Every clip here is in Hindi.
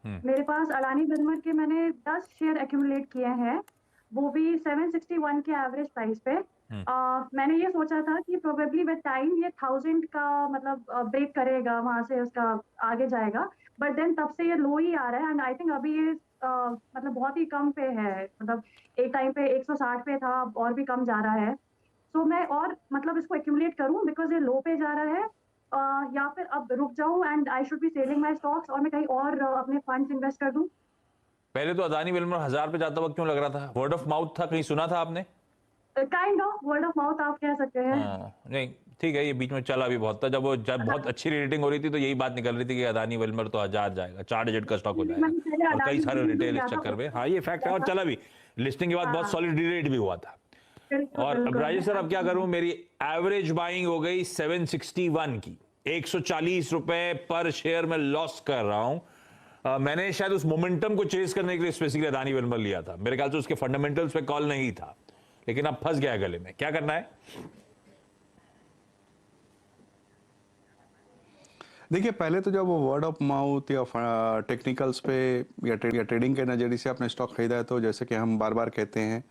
मेरे पास अडानी विल्मर के मैंने 10 शेयर एक्यूमुलेट किए हैं, वो भी 761 के एवरेज प्राइस पे। मैंने ये सोचा था कि प्रोबेबली विद टाइम ये 1000 का मतलब ब्रेक करेगा, वहां से उसका आगे जाएगा। बट देन तब से ये लो ही आ रहा है, एंड आई थिंक अभी ये मतलब बहुत ही कम पे है। मतलब एक टाइम पे 160 पे था, अब और भी कम जा रहा है। सो मैं और मतलब इसको एक्यूमुलेट करूं बिकॉज ये लो पे जा रहा है, या फिर अब रुक जाऊं and I should be selling my stocks और मैं कहीं और अपने फंड्स इन्वेस्ट कर दूं? पहले तो अदानी विल्मर 1000 पे जाता वक्त क्यों लग रहा था? वर्ड ऑफ माउथ था, कहीं सुना था आपने? Kind of word of mouth आप कह सकते हैं। हाँ, नहीं ठीक है, ये बीच में चला भी बहुत था, जब बहुत अच्छी रेटिंग हो रही थी तो यही बात निकल रही थी कि अदानी विल्मर तो 1000 जाएगा, 4 डिजिट का स्टॉक हो जाएगा। मैंने पहले और कई अडानी सारे विल्मर रिटेल में इस ज्यादा चक्कर में, हाँ ये फैक्ट है, किया और था। चला भी। लिस्टिंग के बाद बहुत हाँ, सॉलिड रीरेट भी हुआ था। बिल्कुल और अब बिल्कुल। राजेश सर, अब क्या करूं? मेरी एवरेज बाइंग हो गई 761 की, 140 रुपए पर शेयर में लॉस कर रहा हूं। मैंने शायद उस मोमेंटम को चेस करने के लिए स्पेसिफिकली अदानी विल्मर लिया था, मेरे ख्याल से उसके फंडामेंटल्स पे कॉल नहीं था, लेकिन अब फंस गया गले में, क्या करना है? देखिए, पहले तो जब वो वर्ड ऑफ माउथ या टेक्निकल्स पे या ट्रेडिंग के नज़रिए से आपने स्टॉक खरीदा है, तो जैसे कि हम बार बार कहते हैं,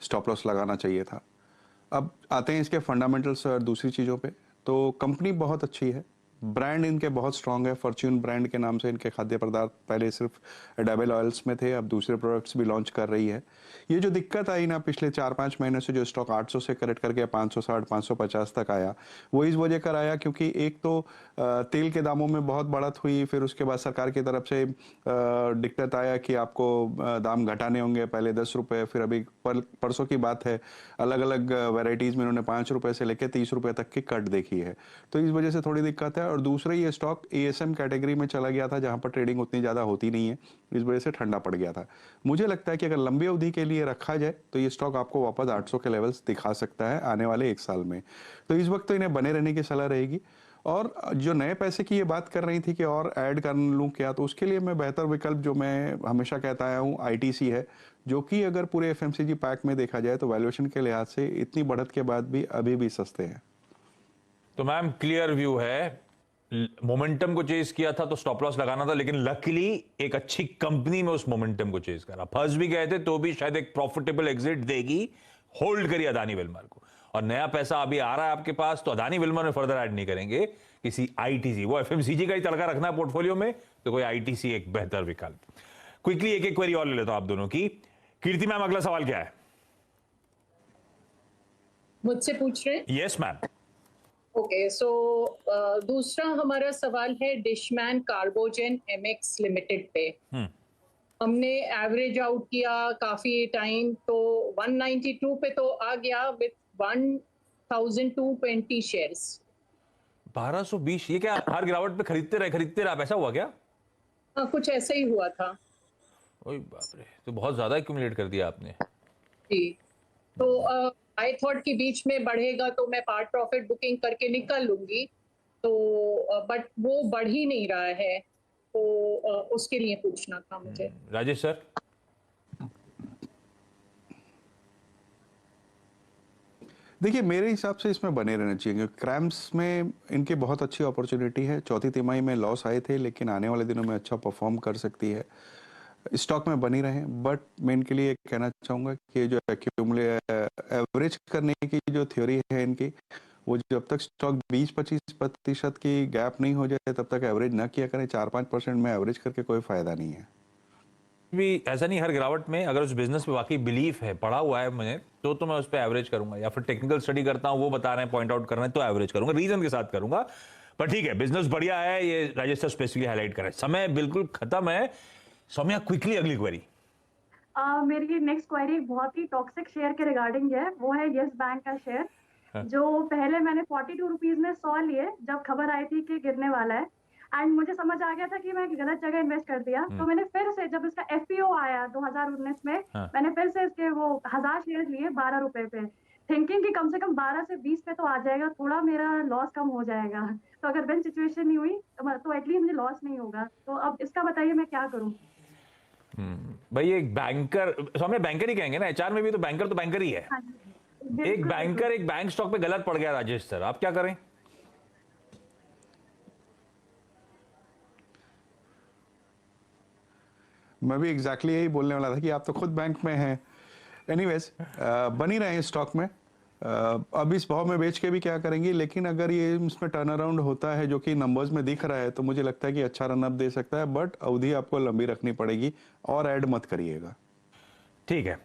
स्टॉप लॉस लगाना चाहिए था। अब आते हैं इसके फंडामेंटल्स और दूसरी चीज़ों पे। तो कंपनी बहुत अच्छी है, ब्रांड इनके बहुत स्ट्रांग है। फॉर्च्यून ब्रांड के नाम से इनके खाद्य पदार्थ पहले सिर्फ एडेबल ऑयल्स में थे, अब दूसरे प्रोडक्ट्स भी लॉन्च कर रही है। ये जो दिक्कत आई ना पिछले 4-5 महीने से, जो स्टॉक 800 से करेक्ट करके 560 550 तक आया, वो इस वजह कर आया क्योंकि एक तो तेल के दामों में बहुत बढ़त हुई, फिर उसके बाद सरकार की तरफ से दिक्कत आया कि आपको दाम घटाने होंगे, पहले 10 रुपये, फिर अभी परसों की बात है, अलग अलग वेराइटीज़ में उन्होंने 5 रुपये से लेकर 30 रुपये तक की कट देखी है। तो इस वजह से थोड़ी दिक्कत है। और दूसरा, ये स्टॉक एएसएम कैटेगरी में चला गया था, जहां पर ट्रेडिंग उतनी ज़्यादा होती नहीं है, इस वजह से ठंडा पड़ गया था। मुझे लगता है कि अगर लंबी अवधि के लिए रखा जाए तो ये स्टॉक आपको वापस 800 के लेवल्स दिखा सकता है आने वाले 1 साल में। तो इस वक्त तो इन्हें बने रहने की सलाह रहेगी। और जो नए पैसे की ये बात कर रही थी कि और ऐड कर लूँ क्या, तो उसके लिए मैं बेहतर विकल्प जो मैं हमेशा कहता आया हूँ, आईटीसी है, जो कि अगर पूरे एफएमसीजी पैक में देखा जाए तो वैल्यूएशन के लिहाज से इतनी बढ़त के बाद भी अभी भी सस्ते हैं। तो मैम, क्लियर व्यू है, मोमेंटम को चेस किया था तो स्टॉप लॉस लगाना था, लेकिन लकीली एक अच्छी कंपनी में उस मोमेंटम को चेस करा, फंस भी गए थे तो भी शायद एक प्रॉफिटेबल एग्जिट देगी। होल्ड करिए अदानी विल्मर को, और नया पैसा अभी आ रहा है आपके पास, तो अदानी विल्मर में फर्दर ऐड नहीं करेंगे, किसी आईटीसी, वो एफएमसीजी का ही तड़का रखना है पोर्टफोलियो में, तो कोई आईटीसी एक बेहतर विकल्प। क्विकली एक एक क्वेरी और ले लेता हूं आप दोनों की। कीर्ति मैम, अगला सवाल क्या है? मुझसे पूछ रहे हैं? Yes ma'am. ओके, सो दूसरा हमारा सवाल है डिशमैन कार्बोजेन एमएक्स लिमिटेड पे। हमने एवरेज आउट किया काफी टाइम, तो 192 पे तो आ गया विथ 1220 शेयर्स। 1220, ये क्या हर गिरावट पे खरीदते रहे आप, ऐसा हुआ क्या? हाँ, कुछ ऐसा ही हुआ था। ओए बाप रे, तो बहुत ज्यादा एक्यूमुलेट कर दिया आपने। जी, तो आई थॉट कि बीच में बढ़ेगा तो मैं पार्ट प्रॉफिट बुकिंग करके निकल लूंगी, तो बट वो बढ़ ही नहीं रहा है, तो उसके लिए पूछना था मुझे। राजेश सर? देखिए, मेरे हिसाब से इसमें बने रहना चाहिए, क्योंकि क्रैम्स में इनकी बहुत अच्छी अपॉर्चुनिटी है। चौथी तिमाही में लॉस आए थे, लेकिन आने वाले दिनों में अच्छा परफॉर्म कर सकती है। स्टॉक में बनी रहे, बट मैं इनके लिए कहना चाहूँगा कि ये जो एवरेज करने की जो थ्योरी है इनकी, वो जब तक स्टॉक 20-25% की गैप नहीं हो जाए तब तक एवरेज ना किया करें। 4-5% में एवरेज करके कोई फायदा नहीं है। भी ऐसा नहीं, हर गिरावट में अगर उस बिजनेस पे वाकई बिलीफ है, पढ़ा हुआ है मैंने, तो मैं उस पर एवरेज करूंगा, या फिर टेक्निकल स्टडी करता हूं, वो बता रहे हैं, पॉइंट आउट कर रहे हैं, तो एवरेज करूंगा, रीजन के साथ करूंगा। पर ठीक है, बिजनेस बढ़िया है, ये राजेश सर स्पेसिफिकली हाईलाइट कर रहे हैं। समय बिल्कुल खत्म है, सौम्या क्विकली अगली क्वेरी। मेरी नेक्स्ट क्वेरी बहुत ही टॉक्सिक शेयर के रिगार्डिंग है, वो है यस बैंक का शेयर। हाँ। जो पहले मैंने 42 रुपीज में 100 लिए जब खबर आई थी कि गिरने वाला है, एंड मुझे समझ आ गया था कि मैं गलत जगह इन्वेस्ट कर दिया। तो मैंने फिर से जब इसका एफपीओ आया 2019 में, हाँ। मैंने फिर से इसके वो 1000 शेयर लिए 12 रुपए पे, थिंकिंग कि कम से कम 12 से 20 पे तो आ जाएगा, थोड़ा मेरा लॉस कम हो जाएगा। तो अगर बेन सिचुएशन नहीं हुई तो एटलीस्ट मुझे लॉस नहीं होगा। तो अब इसका बताइए मैं क्या करूं? भाई, एक बैंकर, सौम्या बैंकर ही कहेंगे ना, एचआर में भी तो बैंकर ही है। हाँ जी, एक बिल्कुल बिल्कुल। बैंकर एक बैंक स्टॉक पे गलत पड़ गया, राजेश सर, आप क्या करें? मैं भी एग्जैक्टली यही बोलने वाला था कि आप तो खुद बैंक में हैं। एनीवेज, बनी रहे स्टॉक में। अब इस भाव में बेच के भी क्या करेंगे, लेकिन अगर ये इसमें टर्न अराउंड होता है जो कि नंबर्स में दिख रहा है तो मुझे लगता है कि अच्छा रन अप दे सकता है, बट अवधि आपको लंबी रखनी पड़ेगी और ऐड मत करिएगा। ठीक है।